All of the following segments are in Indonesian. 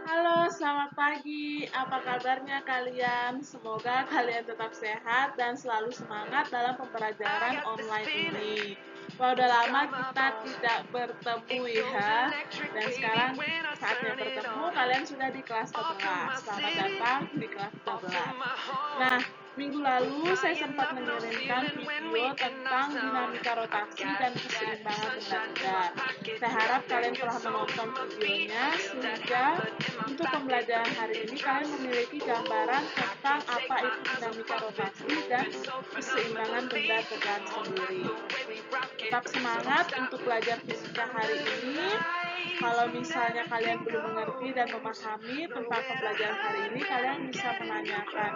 Halo, selamat pagi. Apa kabarnya kalian? Semoga kalian tetap sehat dan selalu semangat dalam pembelajaran online ini. Wah, udah lama kita tidak bertemu ya. Dan sekarang saatnya bertemu, kalian sudah di kelas 11. Selamat datang di kelas 11. Nah, minggu lalu saya sempat mengirimkan video tentang dinamika rotasi dan keseimbangan benda tegar. Saya harap kalian telah menonton videonya sehingga untuk pembelajaran hari ini kalian memiliki gambaran tentang apa itu dinamika rotasi dan keseimbangan benda tegar sendiri. Tetap semangat untuk belajar fisika hari ini. Kalau misalnya kalian belum mengerti dan memahami tentang pembelajaran hari ini, kalian bisa menanyakan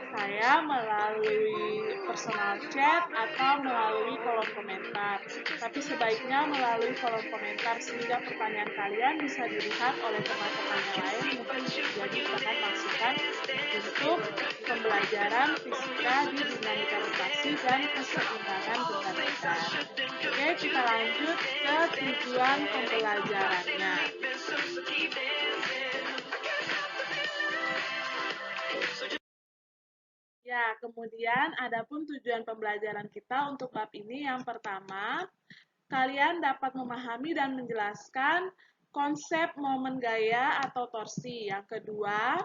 saya melalui personal chat atau melalui kolom komentar. Tapi sebaiknya melalui kolom komentar sehingga pertanyaan kalian bisa dilihat oleh teman-teman yang lain, mungkin menjadi bahan masukan untuk pembelajaran fisika di dinamika rotasi dan keseimbangan benda tegar. Oke, kita lanjut ke tujuan pembelajarannya. Ya, kemudian adapun tujuan pembelajaran kita untuk bab ini yang pertama, kalian dapat memahami dan menjelaskan konsep momen gaya atau torsi. Yang kedua,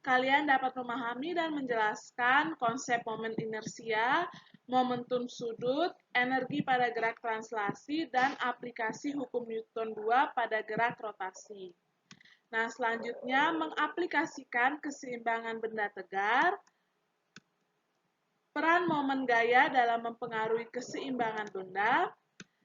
kalian dapat memahami dan menjelaskan konsep momen inersia, momentum sudut, energi pada gerak translasi, dan aplikasi hukum Newton 2 pada gerak rotasi. Nah, selanjutnya mengaplikasikan keseimbangan benda tegar, peran momen gaya dalam mempengaruhi keseimbangan benda,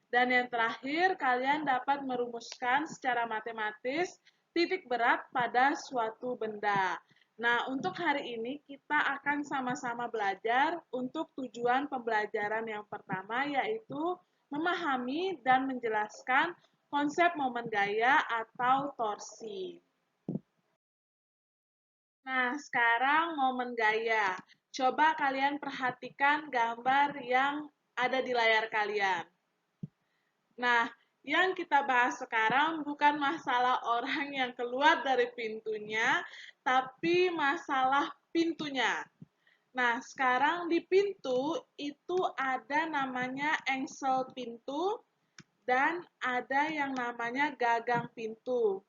dan yang terakhir, kalian dapat merumuskan secara matematis titik berat pada suatu benda. Nah, untuk hari ini kita akan sama-sama belajar untuk tujuan pembelajaran yang pertama, yaitu memahami dan menjelaskan konsep momen gaya atau torsi. Nah, sekarang momen gaya. Coba kalian perhatikan gambar yang ada di layar kalian. Nah, yang kita bahas sekarang bukan masalah orang yang keluar dari pintunya, tapi masalah pintunya. Nah, sekarang di pintu itu ada namanya engsel pintu dan ada yang namanya gagang pintu.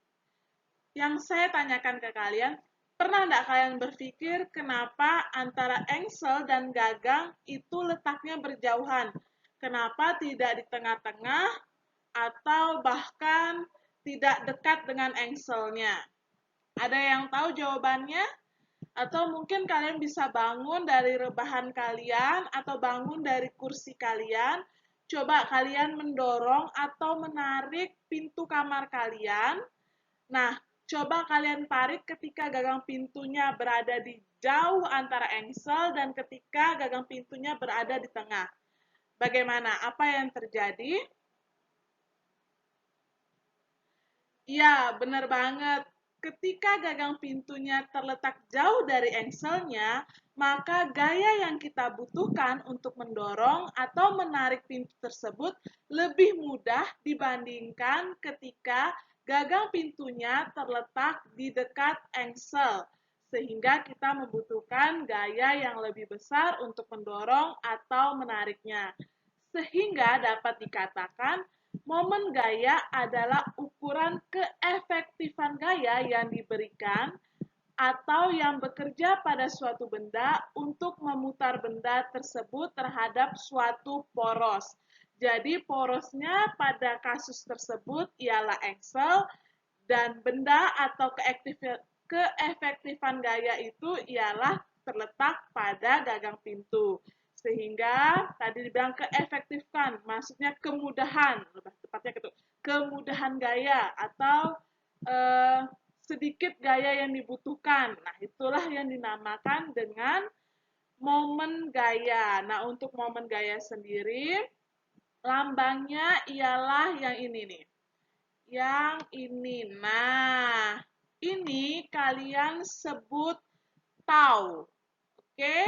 Yang saya tanyakan ke kalian, pernah nggak kalian berpikir kenapa antara engsel dan gagang itu letaknya berjauhan? Kenapa tidak di tengah-tengah atau bahkan tidak dekat dengan engselnya? Ada yang tahu jawabannya? Atau mungkin kalian bisa bangun dari rebahan kalian atau bangun dari kursi kalian. Coba kalian mendorong atau menarik pintu kamar kalian. Nah, coba kalian tarik ketika gagang pintunya berada di jauh antara engsel dan ketika gagang pintunya berada di tengah. Bagaimana? Apa yang terjadi? Iya, benar banget. Ketika gagang pintunya terletak jauh dari engselnya, maka gaya yang kita butuhkan untuk mendorong atau menarik pintu tersebut lebih mudah dibandingkan ketika gagang pintunya terletak di dekat engsel. Sehingga kita membutuhkan gaya yang lebih besar untuk mendorong atau menariknya. Sehingga dapat dikatakan momen gaya adalah ukuran keefektifan gaya yang diberikan atau yang bekerja pada suatu benda untuk memutar benda tersebut terhadap suatu poros. Jadi porosnya pada kasus tersebut ialah engsel dan benda atau keefektifan gaya itu ialah terletak pada gagang pintu. Sehingga tadi dibilang keefektifkan, maksudnya kemudahan, lebih tepatnya gitu, kemudahan gaya atau eh, sedikit gaya yang dibutuhkan. Nah, itulah yang dinamakan dengan momen gaya. Nah, untuk momen gaya sendiri, lambangnya ialah yang ini nih. Yang ini. Nah, ini kalian sebut tau. Oke?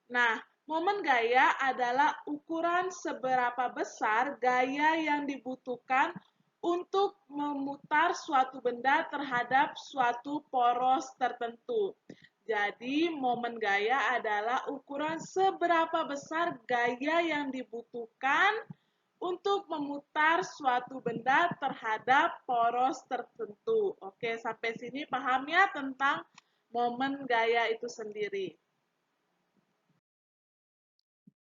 Nah, momen gaya adalah ukuran seberapa besar gaya yang dibutuhkan untuk memutar suatu benda terhadap suatu poros tertentu. Jadi, momen gaya adalah ukuran seberapa besar gaya yang dibutuhkan untuk memutar suatu benda terhadap poros tertentu. Oke, sampai sini paham ya tentang momen gaya itu sendiri.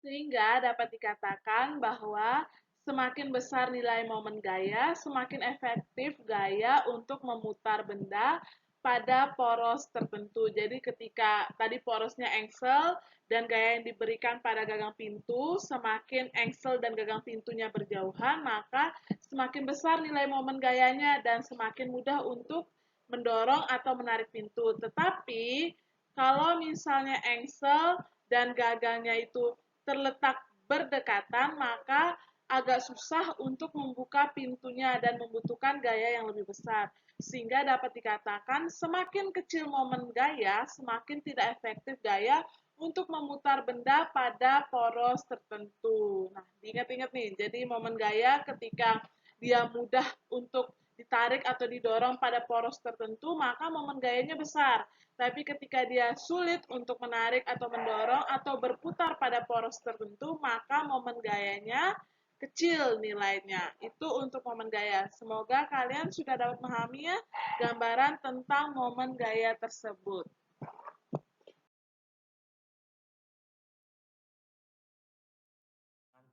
Sehingga dapat dikatakan bahwa semakin besar nilai momen gaya, semakin efektif gaya untuk memutar benda pada poros tertentu. Jadi ketika tadi porosnya engsel dan gaya yang diberikan pada gagang pintu, semakin engsel dan gagang pintunya berjauhan, maka semakin besar nilai momen gayanya dan semakin mudah untuk mendorong atau menarik pintu. Tetapi kalau misalnya engsel dan gagangnya itu terletak berdekatan, maka agak susah untuk membuka pintunya dan membutuhkan gaya yang lebih besar. Sehingga dapat dikatakan semakin kecil momen gaya, semakin tidak efektif gaya untuk memutar benda pada poros tertentu. Nah, diingat-ingat nih, jadi momen gaya ketika dia mudah untuk ditarik atau didorong pada poros tertentu, maka momen gayanya besar. Tapi ketika dia sulit untuk menarik atau mendorong atau berputar pada poros tertentu, maka momen gayanya kecil nilainya. Itu untuk momen gaya. Semoga kalian sudah dapat memahami ya gambaran tentang momen gaya tersebut.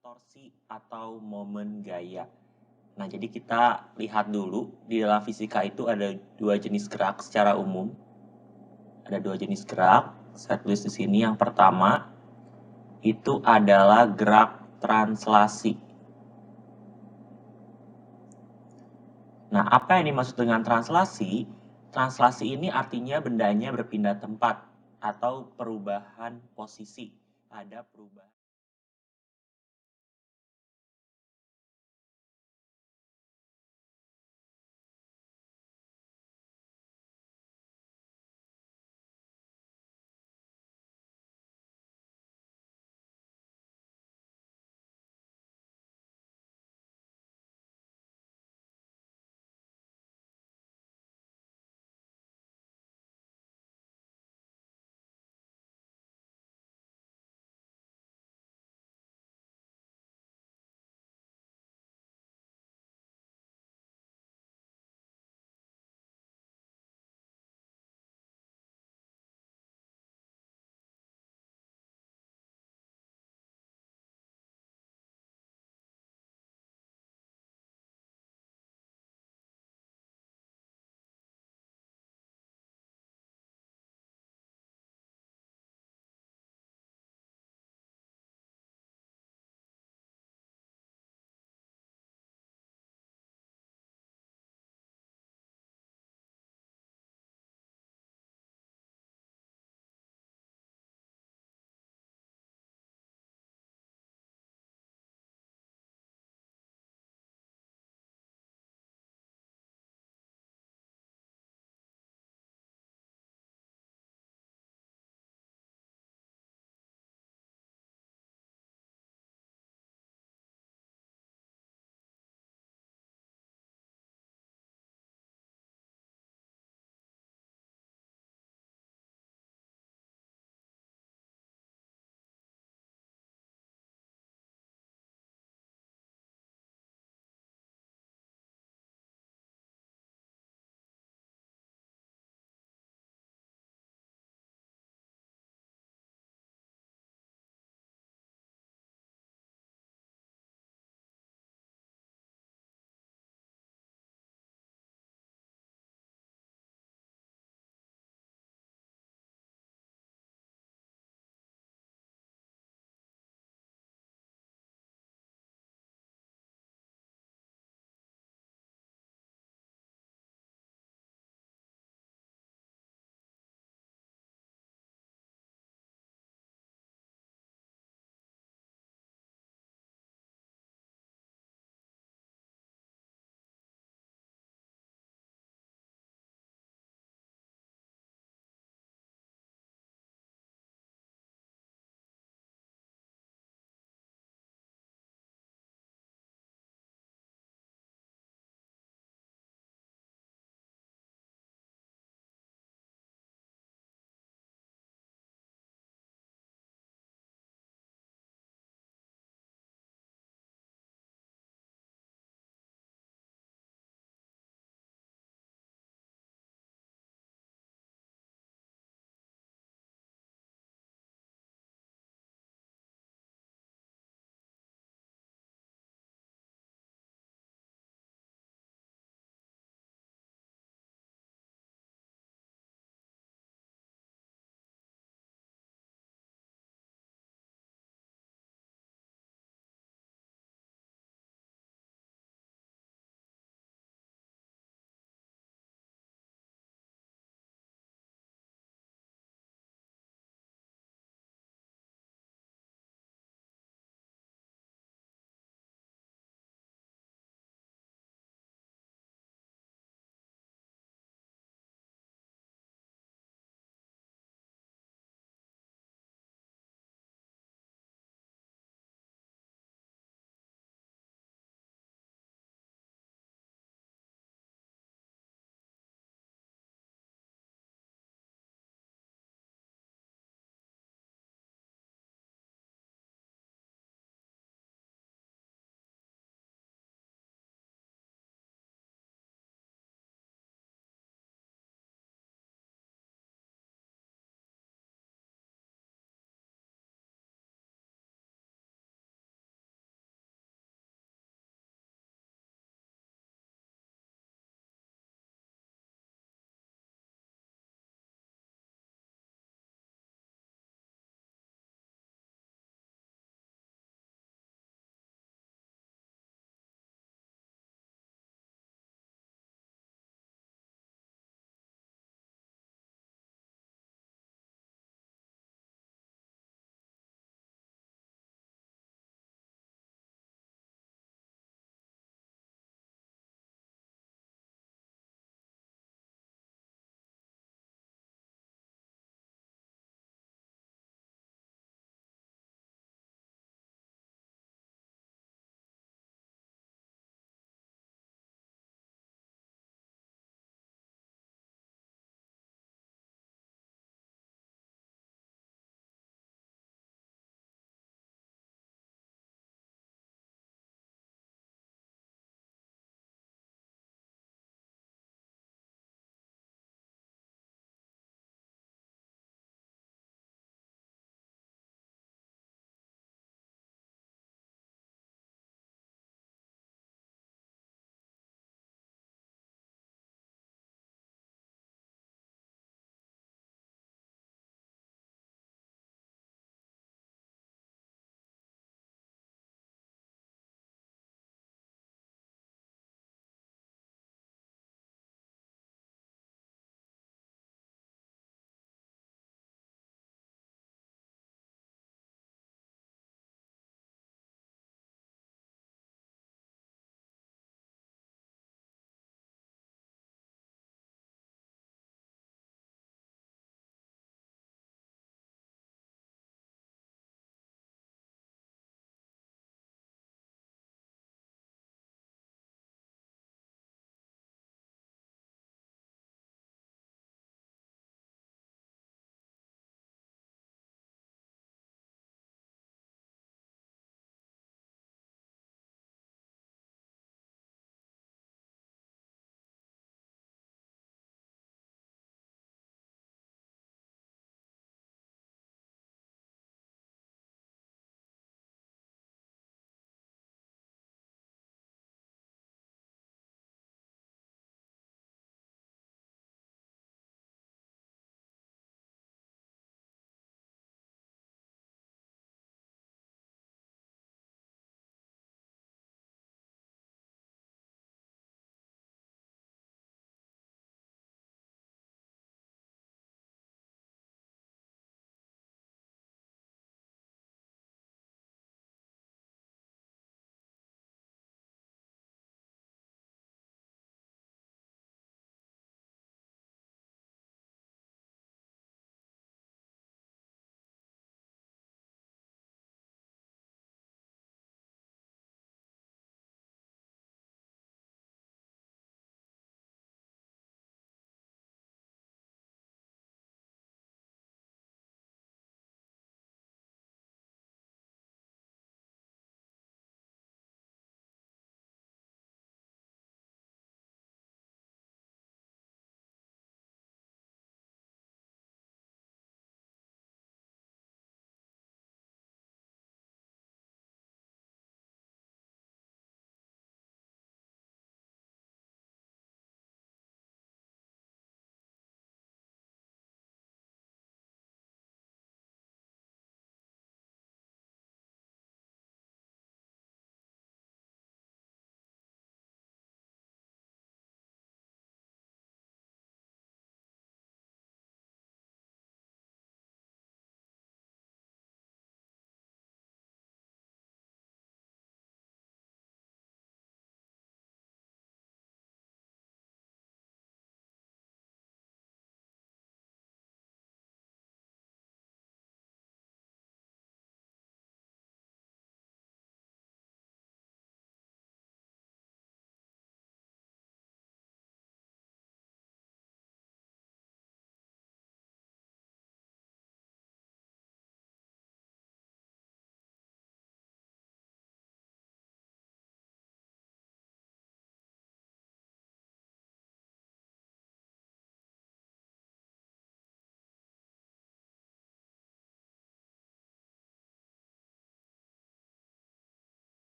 Torsi atau momen gaya. Nah, jadi kita lihat dulu di dalam fisika itu ada dua jenis gerak secara umum. Ada dua jenis gerak. Saya tulis di sini. Yang pertama itu adalah gerak translasi. Nah, apa yang dimaksud dengan translasi? Translasi ini artinya bendanya berpindah tempat atau perubahan posisi. Ada perubahan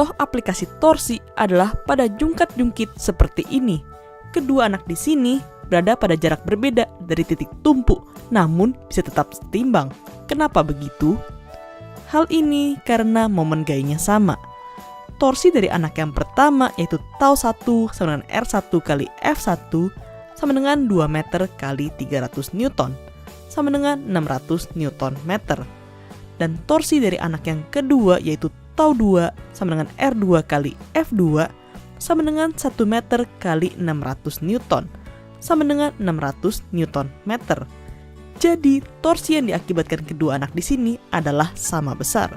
Contoh aplikasi torsi adalah pada jungkat-jungkit seperti ini. Kedua anak di sini berada pada jarak berbeda dari titik tumpu, namun bisa tetap setimbang. Kenapa begitu? Hal ini karena momen gayanya sama. Torsi dari anak yang pertama yaitu tau 1 sama dengan R1 kali F1 sama dengan 2 meter kali 300 Newton sama dengan 600 Newton meter. Dan torsi dari anak yang kedua yaitu tau 2 sama dengan R2 kali F2 sama dengan 1 meter kali 600 Newton sama dengan 600 Newton meter. Jadi, torsi yang diakibatkan kedua anak di sini adalah sama besar.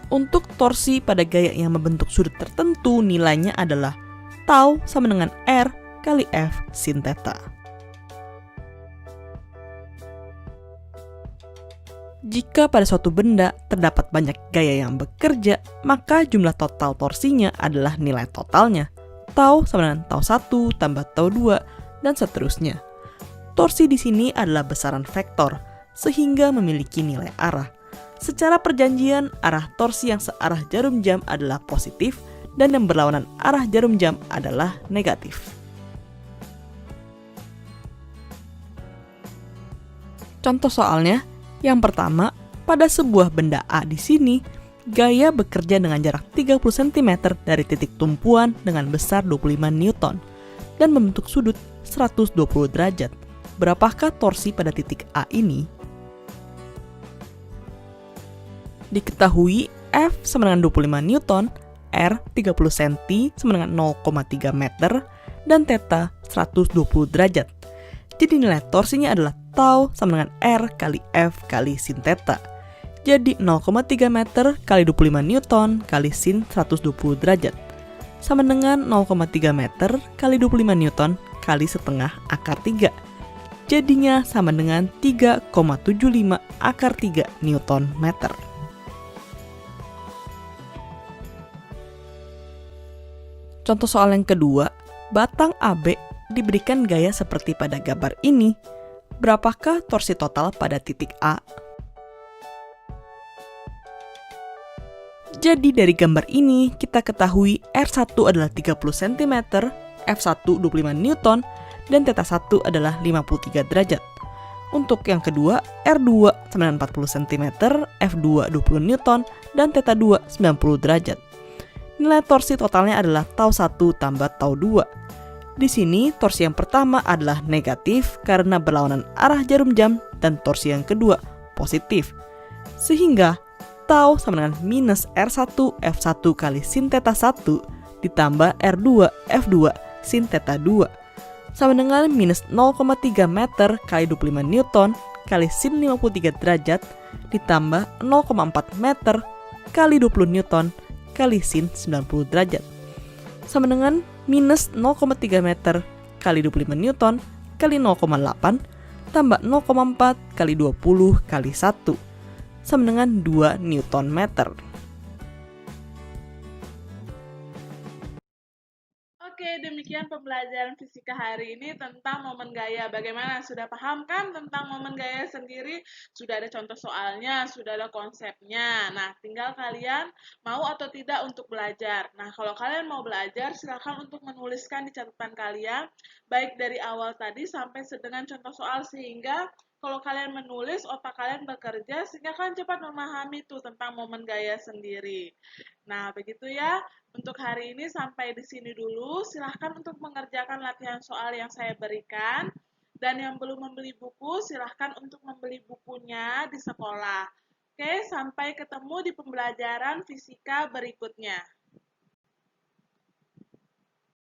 Untuk torsi pada gaya yang membentuk sudut tertentu, nilainya adalah tau sama dengan R kali F sin theta. Jika pada suatu benda terdapat banyak gaya yang bekerja, maka jumlah total torsinya adalah nilai totalnya. Tau sama dengan tau 1 tambah tau 2, dan seterusnya. Torsi di sini adalah besaran vektor, sehingga memiliki nilai arah. Secara perjanjian, arah torsi yang searah jarum jam adalah positif, dan yang berlawanan arah jarum jam adalah negatif. Contoh soalnya, yang pertama, pada sebuah benda A di sini, gaya bekerja dengan jarak 30 cm dari titik tumpuan dengan besar 25 Newton dan membentuk sudut 120 derajat. Berapakah torsi pada titik A ini? Diketahui F sama dengan 25 Newton, R 30 cm sama dengan 0,3 meter, dan theta 120 derajat. Jadi nilai torsinya adalah tau sama dengan R kali F kali sin theta. Jadi 0,3 meter kali 25 Newton kali sin 120 derajat. Sama dengan 0,3 meter kali 25 Newton kali setengah akar 3. Jadinya sama dengan 3,75 akar 3 Newton meter. Contoh soal yang kedua, batang AB diberikan gaya seperti pada gambar ini. Berapakah torsi total pada titik A? Jadi dari gambar ini kita ketahui R1 adalah 30 cm, F1 25 Newton, dan theta 1 adalah 53 derajat. Untuk yang kedua, R2 sama dengan 40 cm, F2 20 Newton, dan theta 2 90 derajat. Nilai torsi totalnya adalah tau 1 tambah tau 2. Di sini, torsi yang pertama adalah negatif karena berlawanan arah jarum jam dan torsi yang kedua positif. Sehingga, tau sama dengan minus R1 F1 kali sin theta 1 ditambah R2 F2 sin theta 2 sama dengan minus 0,3 meter kali 25 Newton kali sin 53 derajat ditambah 0,4 meter kali 20 Newton kali sin 90 derajat sama dengan minus 0,3 meter kali 25 Newton kali 0,8 tambah 0,4 kali 20 kali 1 sama dengan 2 Newton meter. Oke, demikian pembelajaran fisika hari ini tentang momen gaya. Bagaimana? Sudah paham kan tentang momen gaya sendiri? Sudah ada contoh soalnya, sudah ada konsepnya. Nah, tinggal kalian mau atau tidak untuk belajar. Nah, kalau kalian mau belajar, silakan untuk menuliskan di catatan kalian, baik dari awal tadi sampai dengan contoh soal, sehingga kalau kalian menulis, otak kalian bekerja, sehingga kalian cepat memahami tuh tentang momen gaya sendiri. Nah, begitu ya. Untuk hari ini sampai di sini dulu. Silahkan untuk mengerjakan latihan soal yang saya berikan. Dan yang belum membeli buku, silahkan untuk membeli bukunya di sekolah. Oke, sampai ketemu di pembelajaran fisika berikutnya.